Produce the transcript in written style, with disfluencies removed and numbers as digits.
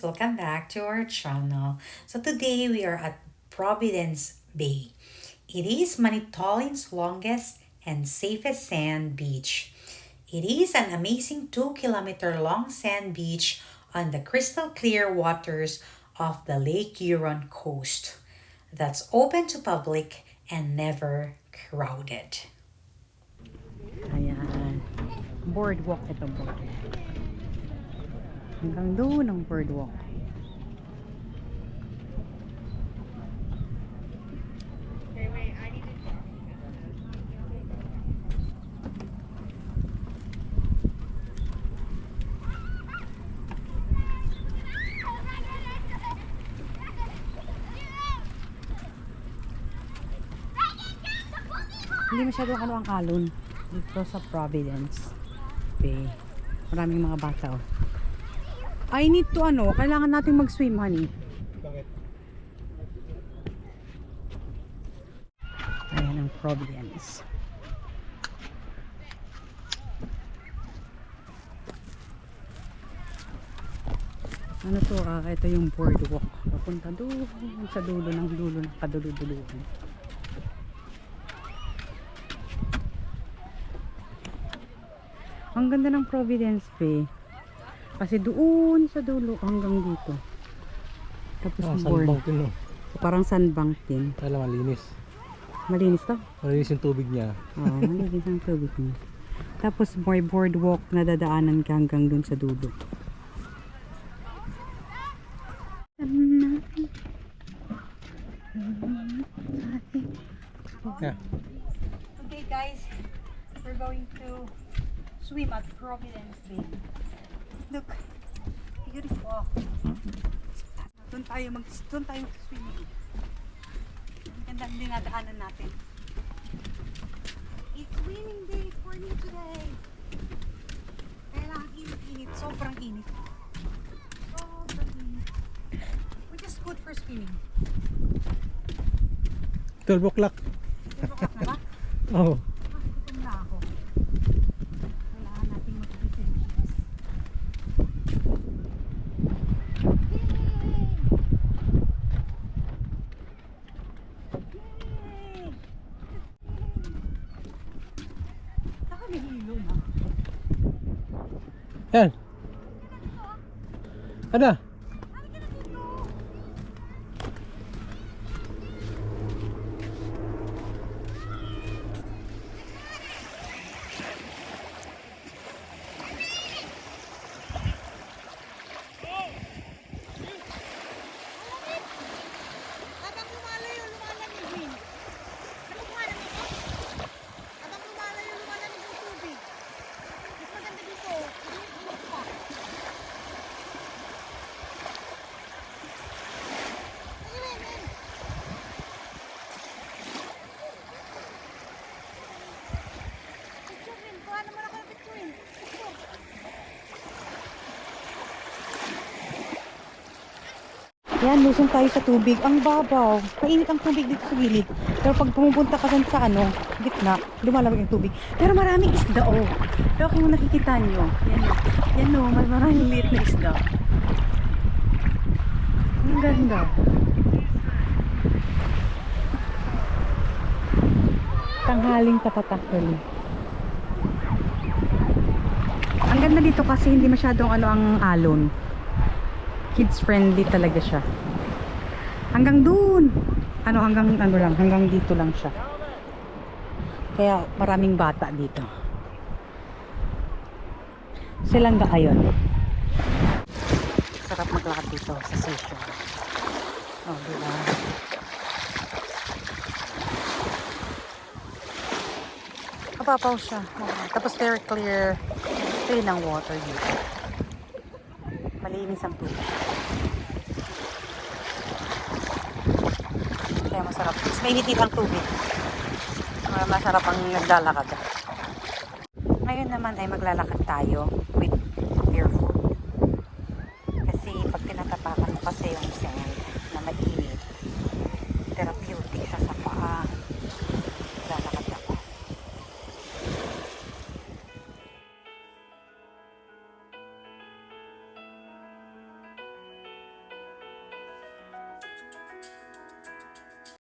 welcome back to our channel. So today we are at Providence Bay. It is Manitolin's longest and safest sand beach. It is an amazing 2-kilometer long sand beach on the crystal clear waters of the Lake Huron coast that's open to public and never crowded. Ayan. Boardwalk ito, boardwalk. Hanggang doon ang boardwalk. Hindi masyadong ang alon dito sa Providence Bay. Maraming mga bata, oh. I need to kailangan natin mag-swim, honey. Bakit? Ayan ang Providence. Ito yung boardwalk. Papunta doon sa dulo ng kaduluduluhan. Ang ganda ng Providence Bay. Kasi doon sa dulo hanggang dito. Tapos Sandbank din, no? parang sandbank din. Kaya malinis. Malinis to? Malinis yung tubig niya. Oo, malinis ang tubig niya. Tapos may boardwalk na dadaanan ka hanggang doon sa dulo. Yeah. Okay guys, we're going to swim at Providence Bay. Look, beautiful. Doon tayo mag-swimming. Ganda ang dinadaanan natin. It's swimming day for me today. Kailangan init-init, sobrang init. Sobrang init. Which is good for swimming. 12 o'clock. 12 o'clock na ba? Oo. Gutom na ako. Kailangan nating mag-finish. Yay! Saka may hilo na. Yan. Ano? Habang lumalayo, lumalamig. Ano lumalamig ko? Habang lumalayo, lumalamig yung tubig. Mas maganda dito. Init pa. Ayun, men. Picture rin. Kuha naman ako ng picture rin. Picture. Yan, lusong tayo sa tubig. Ang babaw. Mainit ang tubig dito sa gilid. Pero pag pumupunta ka sa gitna, lumalamig ang tubig. Pero maraming isda, oh. Pero kung nakikita nyo, yan oh, may maraming liit na isda. Ang ganda. Tanghaling tapat actually. Ang ganda dito kasi hindi masyadong ang alon. Kids friendly talaga siya. Hanggang doon. Hanggang dito lang siya. Kaya maraming bata dito. Silang ayon. Sarap maglakad dito sa session. Oh, diba? Mapapaw siya. Tapos very clear ang water dito. Malinis ang tubig. Kaya masarap. Mas mainit ang tubig. Masarap ang naglalakad. Ngayon naman ay maglalakad tayo with barefoot. Kasi pag tinatapakan mo kasi yung sand na mainit,